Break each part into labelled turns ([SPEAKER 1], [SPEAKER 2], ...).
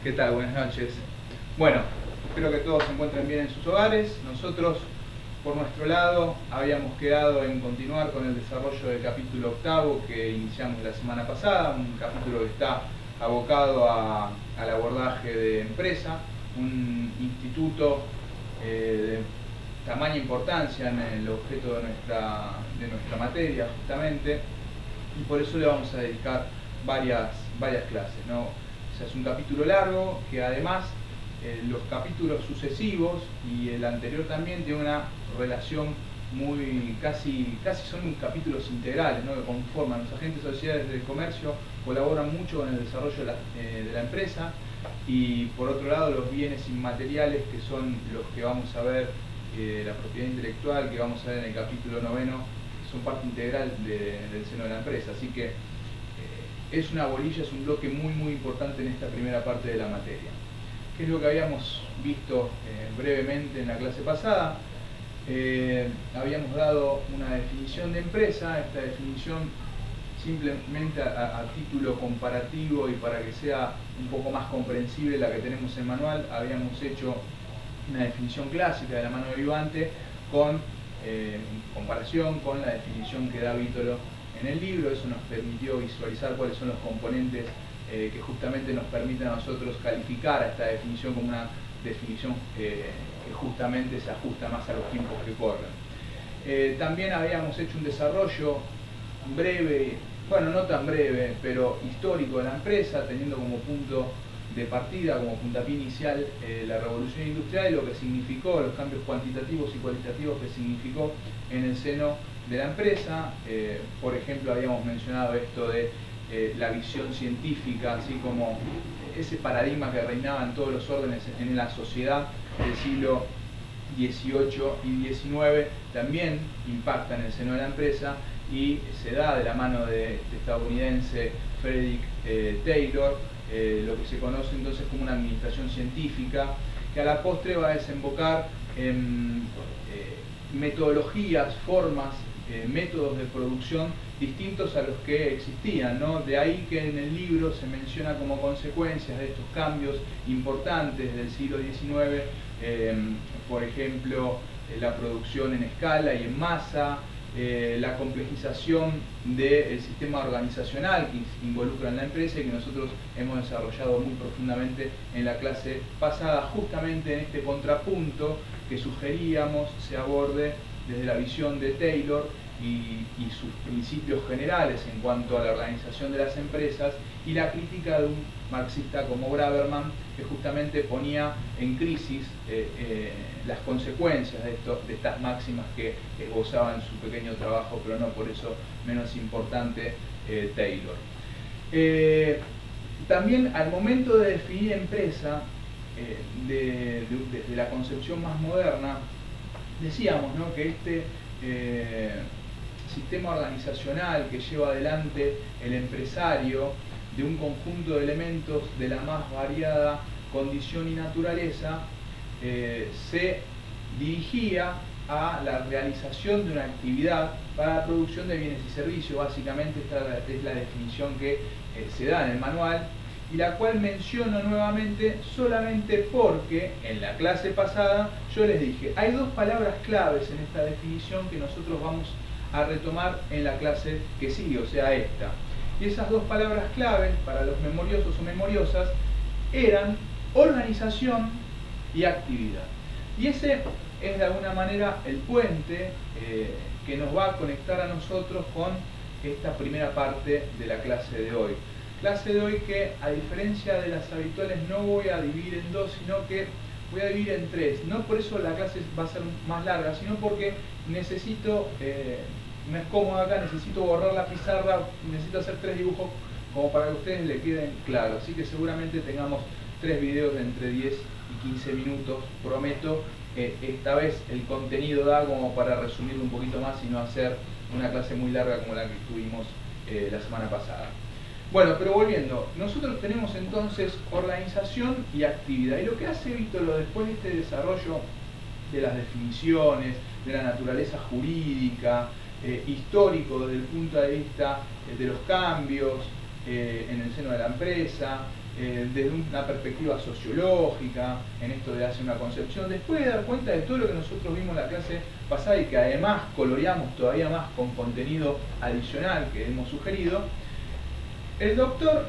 [SPEAKER 1] ¿Qué tal? Buenas noches. Bueno, espero que todos se encuentren bien en sus hogares. Nosotros, por nuestro lado, habíamos quedado en continuar con el desarrollo del capítulo octavo que iniciamos la semana pasada, un capítulo que está abocado al abordaje de empresa, un instituto de tamaña importancia en el objeto de nuestra materia, justamente, y por eso le vamos a dedicar varias clases, ¿no? O sea, es un capítulo largo que además los capítulos sucesivos y el anterior también tiene una relación muy, casi son capítulos integrales, ¿no? Que conforman. Los agentes sociales del comercio colaboran mucho con el desarrollo de la empresa, y por otro lado los bienes inmateriales, que son los que vamos a ver, la propiedad intelectual que vamos a ver en el capítulo noveno, son parte integral del seno de la empresa. Así que es una bolilla, es un bloque muy importante en esta primera parte de la materia. ¿Qué es lo que habíamos visto brevemente en la clase pasada? Habíamos dado una definición de empresa. Esta definición, simplemente a título comparativo y para que sea un poco más comprensible la que tenemos en el manual, habíamos hecho una definición clásica de la mano de Vivante en comparación con la definición que da Vítolo en el libro. Eso nos permitió visualizar cuáles son los componentes que justamente nos permiten a nosotros calificar a esta definición como una definición que justamente se ajusta más a los tiempos que corren. También habíamos hecho un desarrollo breve, bueno, no tan breve, pero histórico de la empresa, teniendo como punto de partida, como puntapié inicial, la revolución industrial y lo que significó, los cambios cuantitativos y cualitativos que significó en el seno de la empresa. Por ejemplo, habíamos mencionado esto de la visión científica, así como ese paradigma que reinaba en todos los órdenes en la sociedad del siglo XVIII y XIX, también impacta en el seno de la empresa y se da de la mano de este estadounidense Frederick Taylor, lo que se conoce entonces como una administración científica, que a la postre va a desembocar en metodologías, formas, métodos de producción distintos a los que existían, ¿no? De ahí que en el libro se menciona como consecuencias de estos cambios importantes del siglo XIX, por ejemplo, la producción en escala y en masa, la complejización del sistema organizacional que involucra en la empresa y que nosotros hemos desarrollado muy profundamente en la clase pasada, justamente en este contrapunto que sugeríamos se aborde desde la visión de Taylor y sus principios generales en cuanto a la organización de las empresas, y la crítica de un marxista como Braverman, que justamente ponía en crisis las consecuencias de estas máximas que esbozaba en su pequeño trabajo, pero no por eso menos importante, Taylor. También al momento de definir empresa, desde la concepción más moderna, decíamos, ¿no?, que este sistema organizacional que lleva adelante el empresario, de un conjunto de elementos de la más variada condición y naturaleza, se dirigía a la realización de una actividad para la producción de bienes y servicios. Básicamente esta es la definición que se da en el manual, y la cual menciono nuevamente solamente porque en la clase pasada yo les dije, hay dos palabras claves en esta definición que nosotros vamos a retomar en la clase que sigue, o sea, esta. Y esas dos palabras claves para los memoriosos o memoriosas eran organización y actividad. Y ese es de alguna manera el puente que nos va a conectar a nosotros con esta primera parte de la clase de hoy. Clase de hoy que, a diferencia de las habituales, no voy a dividir en dos, sino que voy a dividir en tres. No por eso la clase va a ser más larga, sino porque necesito, no es cómodo acá, necesito borrar la pizarra, necesito hacer tres dibujos como para que a ustedes les queden claros. Así que seguramente tengamos tres videos de entre 10 y 15 minutos, prometo. Esta vez el contenido da como para resumirlo un poquito más y no hacer una clase muy larga como la que tuvimos la semana pasada. Bueno, pero volviendo, nosotros tenemos entonces organización y actividad, y lo que hace Vítolo después de este desarrollo de las definiciones, de la naturaleza jurídica, histórico desde el punto de vista de los cambios en el seno de la empresa, desde una perspectiva sociológica, en esto de hacer una concepción, después de dar cuenta de todo lo que nosotros vimos en la clase pasada y que además coloreamos todavía más con contenido adicional que hemos sugerido, el doctor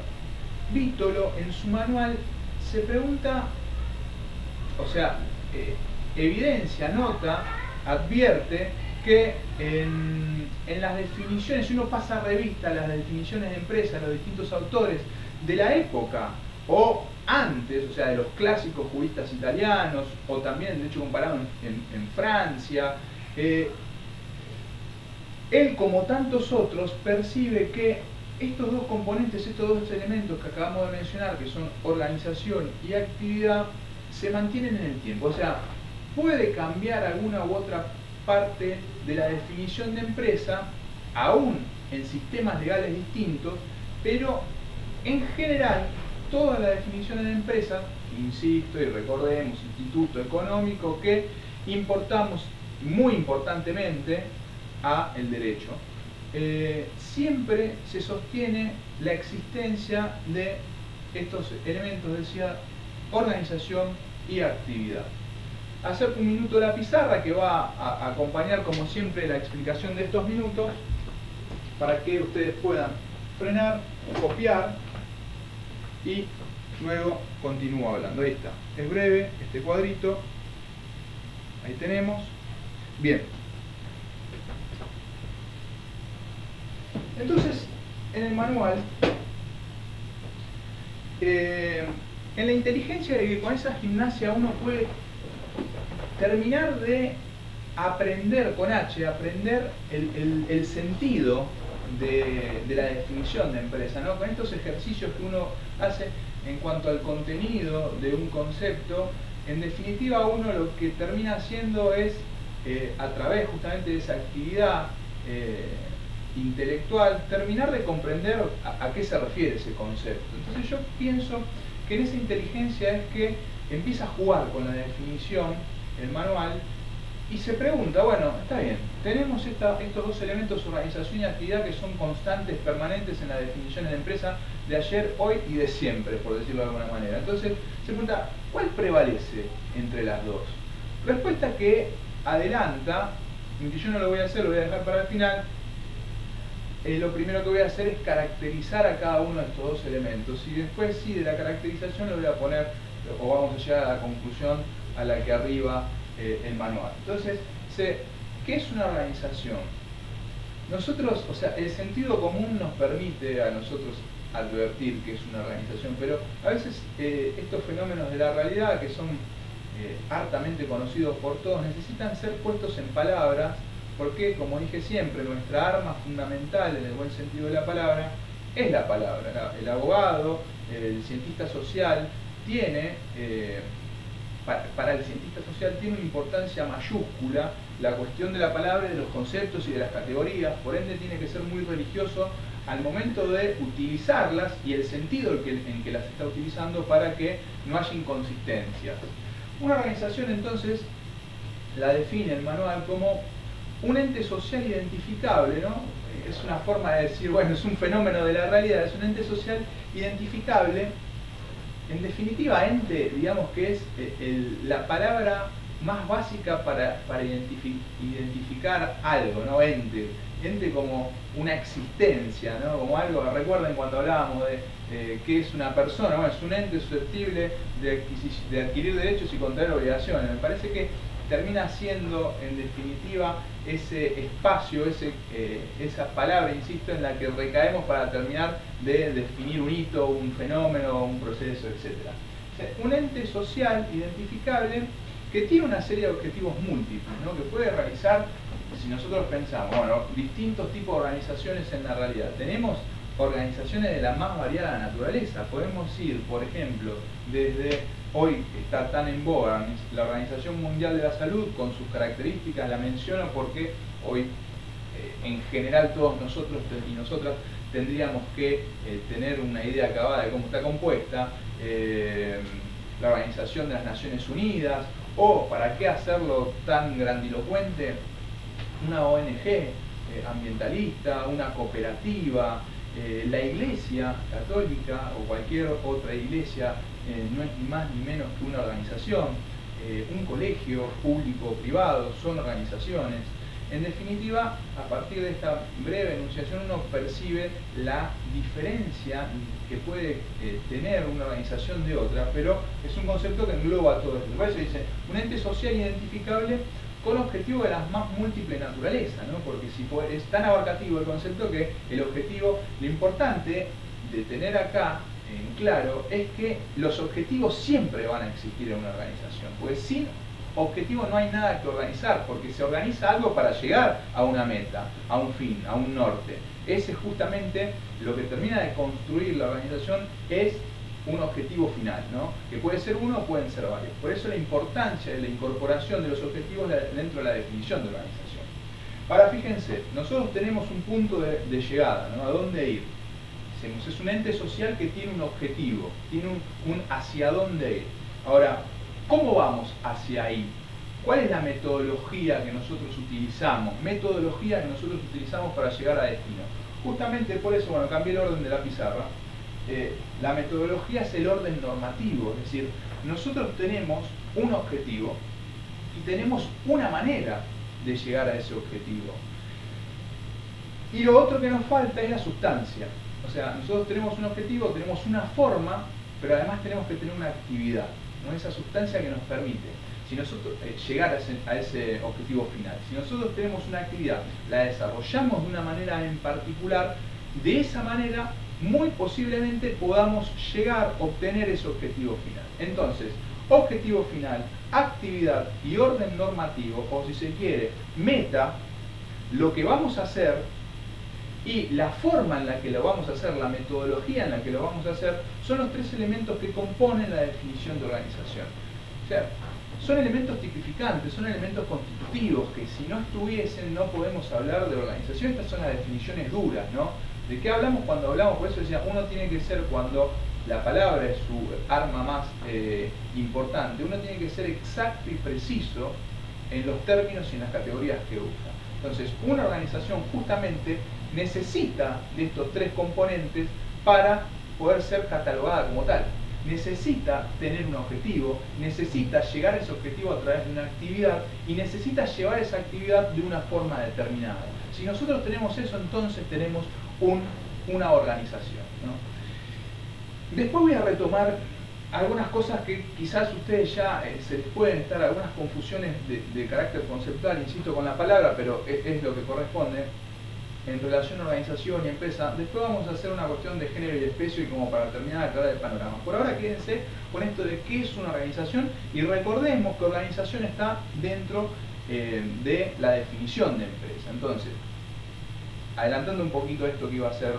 [SPEAKER 1] Vítolo en su manual se pregunta, o sea, evidencia, nota, advierte que en las definiciones, si uno pasa revista a las definiciones de empresa, los distintos autores de la época o antes, o sea, de los clásicos juristas italianos, o también, de hecho, comparado en Francia, él, como tantos otros, percibe que estos dos componentes, estos dos elementos que acabamos de mencionar, que son organización y actividad, se mantienen en el tiempo. O sea, puede cambiar alguna u otra parte de la definición de empresa, aún en sistemas legales distintos, pero en general todas las definiciones de empresa, insisto y recordemos, instituto económico que importamos muy importantemente a el derecho, siempre se sostiene la existencia de estos elementos, decía, organización y actividad. Acerco un minuto la pizarra que va a acompañar como siempre la explicación de estos minutos para que ustedes puedan frenar, copiar y luego continúo hablando. Ahí está, es breve este cuadrito, ahí tenemos. Bien, entonces en el manual, en la inteligencia de que con esa gimnasia uno puede terminar de aprender con H, aprender el sentido de la definición de empresa, ¿no? Con estos ejercicios que uno hace en cuanto al contenido de un concepto, en definitiva uno lo que termina haciendo es, a través justamente de esa actividad intelectual, terminar de comprender a qué se refiere ese concepto. Entonces yo pienso que en esa inteligencia es que empieza a jugar con la definición, el manual, y se pregunta, bueno, está bien, tenemos estos dos elementos, organización y actividad, que son constantes, permanentes en las definiciones de empresa de ayer, hoy y de siempre, por decirlo de alguna manera. Entonces se pregunta, ¿cuál prevalece entre las dos? Respuesta que adelanta, aunque yo no lo voy a hacer, lo voy a dejar para el final. Lo primero que voy a hacer es caracterizar a cada uno de estos dos elementos, y después sí, de la caracterización lo voy a poner, o vamos a llegar a la conclusión a la que arriba el manual. Entonces, ¿qué es una organización? Nosotros, o sea, el sentido común nos permite a nosotros advertir que es una organización, pero a veces estos fenómenos de la realidad, que son hartamente conocidos por todos, necesitan ser puestos en palabras, porque, como dije siempre, nuestra arma fundamental, en el buen sentido de la palabra, es la palabra. El abogado, el cientista social, tiene, para el cientista social, tiene una importancia mayúscula la cuestión de la palabra, de los conceptos y de las categorías, por ende tiene que ser muy religioso al momento de utilizarlas y el sentido en que las está utilizando para que no haya inconsistencias. Una organización, entonces, la define el manual como un ente social identificable, ¿no? Es una forma de decir, bueno, es un fenómeno de la realidad, es un ente social identificable. En definitiva, ente, digamos que es la palabra más básica para identificar algo, ¿no? Ente. Ente como una existencia, ¿no? Como algo, recuerden cuando hablábamos de qué es una persona, bueno, es un ente susceptible de adquirir derechos y contraer obligaciones. Me parece que termina siendo, en definitiva, ese espacio, esa palabra, insisto, en la que recaemos para terminar de definir un hito, un fenómeno, un proceso, etc. O sea, un ente social identificable que tiene una serie de objetivos múltiples, ¿no? Que puede realizar, si nosotros pensamos, bueno, distintos tipos de organizaciones en la realidad. Tenemos organizaciones de la más variada naturaleza. Podemos ir, por ejemplo, desde hoy está tan en boga la Organización Mundial de la Salud, con sus características, la menciono porque hoy en general todos nosotros y nosotras tendríamos que tener una idea acabada de cómo está compuesta, la Organización de las Naciones Unidas, o, ¿para qué hacerlo tan grandilocuente?, una ONG ambientalista, una cooperativa, La Iglesia Católica o cualquier otra iglesia no es ni más ni menos que una organización. Un colegio público o privado son organizaciones. En definitiva, a partir de esta breve enunciación uno percibe la diferencia que puede tener una organización de otra, pero es un concepto que engloba todo esto. Por eso dice, un ente social identificable con objetivo de la más múltiple naturaleza, ¿no? Porque si es tan abarcativo el concepto que el objetivo, lo importante de tener acá en claro es que los objetivos siempre van a existir en una organización, porque sin objetivo no hay nada que organizar, porque se organiza algo para llegar a una meta, a un fin, a un norte. Ese es justamente lo que termina de construir la organización, es un objetivo final, ¿no? Que puede ser uno o pueden ser varios. Por eso la importancia de la incorporación de los objetivos dentro de la definición de organización. Ahora fíjense, nosotros tenemos un punto de llegada, ¿no? ¿A dónde ir? Es un ente social que tiene un objetivo, tiene un hacia dónde ir. Ahora, ¿cómo vamos hacia ahí? ¿Cuál es la metodología que nosotros utilizamos? Metodología que nosotros utilizamos para llegar a destino. Justamente por eso, bueno, cambié el orden de la pizarra. La metodología es el orden normativo, es decir, nosotros tenemos un objetivo y tenemos una manera de llegar a ese objetivo. Y lo otro que nos falta es la sustancia. O sea, nosotros tenemos un objetivo, tenemos una forma, pero además tenemos que tener una actividad, ¿no? Esa sustancia que nos permite si nosotros, llegar a ese objetivo final. Si nosotros tenemos una actividad, la desarrollamos de una manera en particular, de esa manera muy posiblemente podamos llegar a obtener ese objetivo final. Entonces, objetivo final, actividad y orden normativo, o si se quiere, meta, lo que vamos a hacer y la forma en la que lo vamos a hacer, la metodología en la que lo vamos a hacer, son los tres elementos que componen la definición de organización. O sea, son elementos tipificantes, son elementos constitutivos que si no estuviesen no podemos hablar de organización. Estas son las definiciones duras, ¿no? ¿De qué hablamos cuando hablamos? Por eso decía, uno tiene que ser, cuando la palabra es su arma más importante, uno tiene que ser exacto y preciso en los términos y en las categorías que usa. Entonces, una organización justamente necesita de estos tres componentes para poder ser catalogada como tal. Necesita tener un objetivo, necesita llegar a ese objetivo a través de una actividad y necesita llevar esa actividad de una forma determinada. Si nosotros tenemos eso, entonces tenemos una organización, ¿no? Después voy a retomar algunas cosas que quizás ustedes ya se les pueden estar, algunas confusiones de carácter conceptual, insisto con la palabra, pero es lo que corresponde en relación a organización y empresa. Después vamos a hacer una cuestión de género y de especie y como para terminar de aclarar el panorama. Por ahora quédense con esto de qué es una organización y recordemos que organización está dentro de la definición de empresa. Entonces, adelantando un poquito esto que iba a ser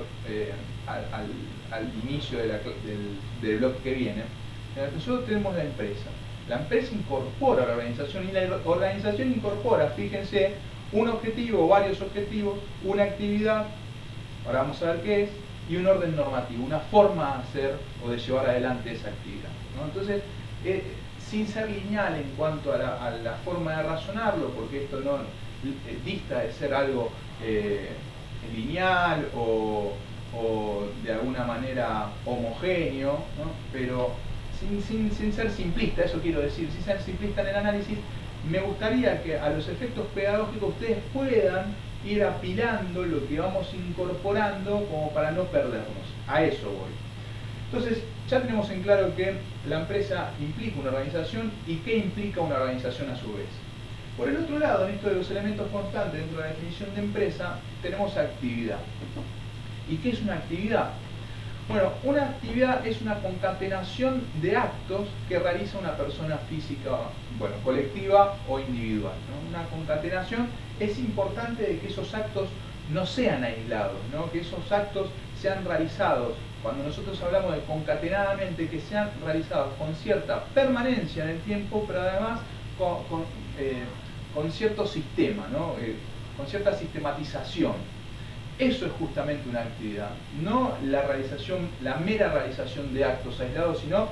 [SPEAKER 1] al inicio del bloque que viene, nosotros tenemos la empresa. La empresa incorpora la organización y la organización incorpora, fíjense, un objetivo, varios objetivos, una actividad, ahora vamos a ver qué es, y un orden normativo, una forma de hacer o de llevar adelante esa actividad, ¿no? Entonces, sin ser lineal en cuanto a la forma de razonarlo, porque esto no dista de ser algo lineal o de alguna manera homogéneo, ¿no? Pero sin ser simplista, eso quiero decir, sin ser simplista en el análisis, me gustaría que a los efectos pedagógicos ustedes puedan ir apilando lo que vamos incorporando como para no perdernos. A eso voy. Entonces, ya tenemos en claro que la empresa implica una organización y qué implica una organización a su vez. Por el otro lado, en esto de los elementos constantes dentro de la definición de empresa, tenemos actividad. ¿Y qué es una actividad? Bueno, una actividad es una concatenación de actos que realiza una persona física, bueno, colectiva o individual, ¿no? Una concatenación, es importante de que esos actos no sean aislados, ¿no? Que esos actos sean realizados, cuando nosotros hablamos de concatenadamente, que sean realizados con cierta permanencia en el tiempo, pero además con cierto sistema, ¿no? Con cierta sistematización. Eso es justamente una actividad, no la mera realización de actos aislados, sino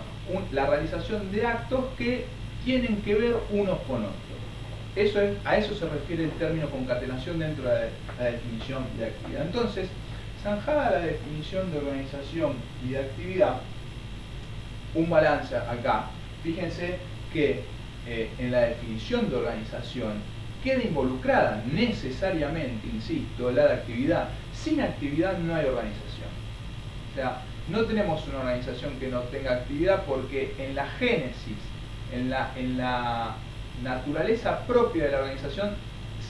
[SPEAKER 1] la realización de actos que tienen que ver unos con otros. A eso se refiere el término concatenación dentro de la definición de actividad. Entonces, zanjada la definición de organización y de actividad, un balance acá. Fíjense que en la definición de organización queda involucrada necesariamente, insisto, la de actividad. Sin actividad no hay organización. O sea, no tenemos una organización que no tenga actividad porque en la génesis, en la naturaleza propia de la organización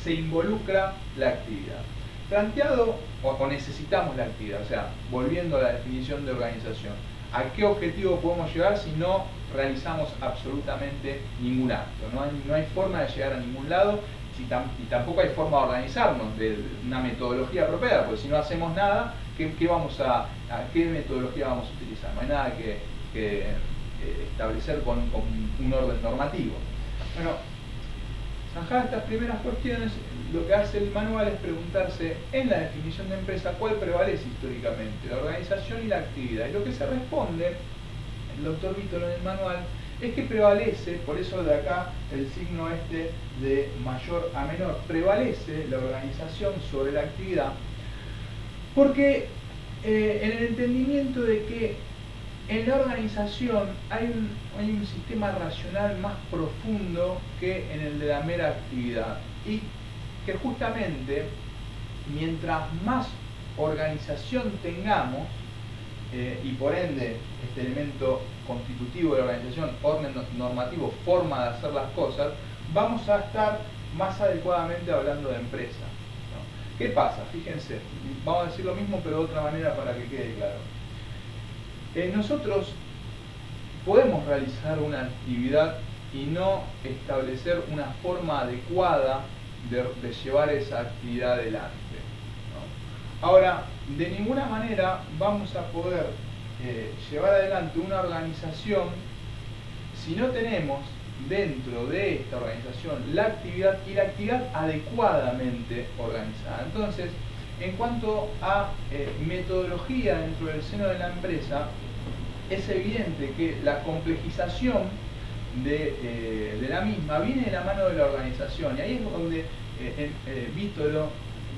[SPEAKER 1] se involucra la actividad. Planteado, o necesitamos la actividad, o sea, volviendo a la definición de organización, ¿a qué objetivo podemos llegar si no realizamos absolutamente ningún acto? No hay forma de llegar a ningún lado y tampoco hay forma de organizarnos, de una metodología apropiada, porque si no hacemos nada, ¿qué metodología vamos a utilizar? No hay nada que establecer con un orden normativo. Bueno, zanjadas estas primeras cuestiones, lo que hace el manual es preguntarse en la definición de empresa cuál prevalece históricamente, la organización y la actividad. Y lo que se responde, el doctor Vítor en el manual, es que prevalece, por eso de acá el signo este de mayor a menor, prevalece la organización sobre la actividad, porque en el entendimiento de que en la organización hay un sistema racional más profundo que en el de la mera actividad, y que justamente mientras más organización tengamos, y por ende este elemento constitutivo de la organización, orden normativo, forma de hacer las cosas, vamos a estar más adecuadamente hablando de empresa, ¿no? ¿Qué pasa? Fíjense, vamos a decir lo mismo pero de otra manera para que quede claro. Nosotros podemos realizar una actividad y no establecer una forma adecuada de llevar esa actividad adelante, ¿no? Ahora, de ninguna manera vamos a poder llevar adelante una organización si no tenemos dentro de esta organización la actividad y la actividad adecuadamente organizada. Entonces, en cuanto a metodología dentro del seno de la empresa, es evidente que la complejización de la misma viene de la mano de la organización, y ahí es donde Vítolo,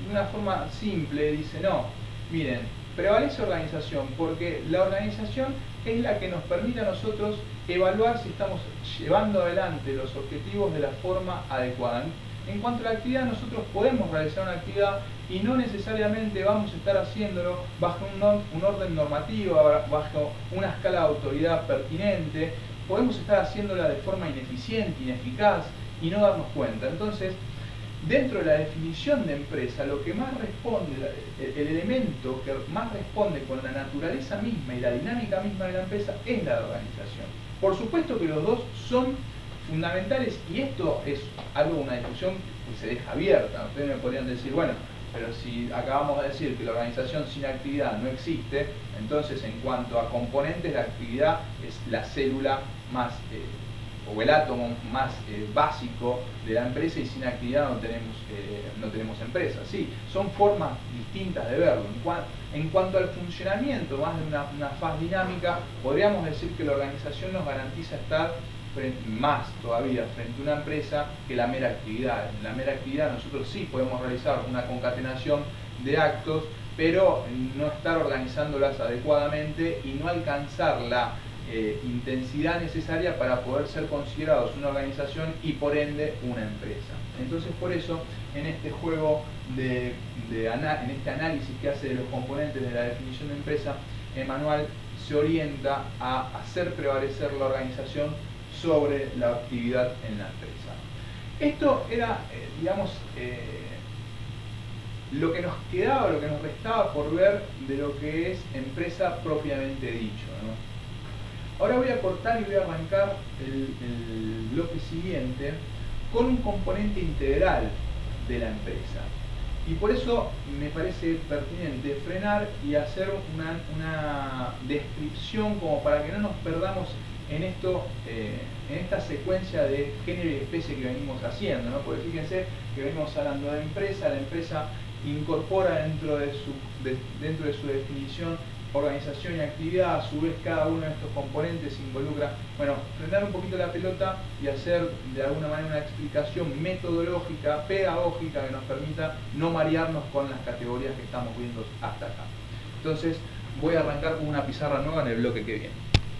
[SPEAKER 1] de una forma simple, dice: no, miren, prevalece organización porque la organización es la que nos permite a nosotros evaluar si estamos llevando adelante los objetivos de la forma adecuada. En cuanto a la actividad, nosotros podemos realizar una actividad y no necesariamente vamos a estar haciéndolo bajo un orden normativo, bajo una escala de autoridad pertinente. Podemos estar haciéndola de forma ineficiente, ineficaz y no darnos cuenta. Entonces, dentro de la definición de empresa, lo que más responde, el elemento que más responde con la naturaleza misma y la dinámica misma de la empresa es la de organización. Por supuesto que los dos son fundamentales, y esto es algo, una discusión que se deja abierta. Ustedes me podrían decir: bueno, pero si acabamos de decir que la organización sin actividad no existe, entonces en cuanto a componentes, la actividad es la célula más o el átomo más básico de la empresa, y sin actividad no tenemos empresa. Sí, son formas distintas de verlo. En cuanto al funcionamiento, más de una faz dinámica, podríamos decir que la organización nos garantiza estar más todavía frente a una empresa que la mera actividad. En la mera actividad nosotros sí podemos realizar una concatenación de actos, pero no estar organizándolas adecuadamente y no alcanzar la intensidad necesaria para poder ser considerados una organización y por ende una empresa. Entonces, por eso, en este juego en este análisis que hace de los componentes de la definición de empresa, el manual se orienta a hacer prevalecer la organización sobre la actividad en la empresa. Esto era, digamos, lo que nos quedaba, lo que nos restaba por ver de lo que es empresa propiamente dicho, ¿no? Ahora voy a cortar y voy a arrancar el bloque siguiente con un componente integral de la empresa. Y por eso me parece pertinente frenar y hacer una descripción como para que no nos perdamos en esta secuencia de género y especie que venimos haciendo, ¿no? Porque fíjense que venimos hablando de empresa, la empresa incorpora dentro de su definición organización y actividad, a su vez cada uno de estos componentes involucra, bueno, frenar un poquito la pelota y hacer de alguna manera una explicación metodológica, pedagógica, que nos permita no marearnos con las categorías que estamos viendo hasta acá. Entonces voy a arrancar con una pizarra nueva en el bloque que viene.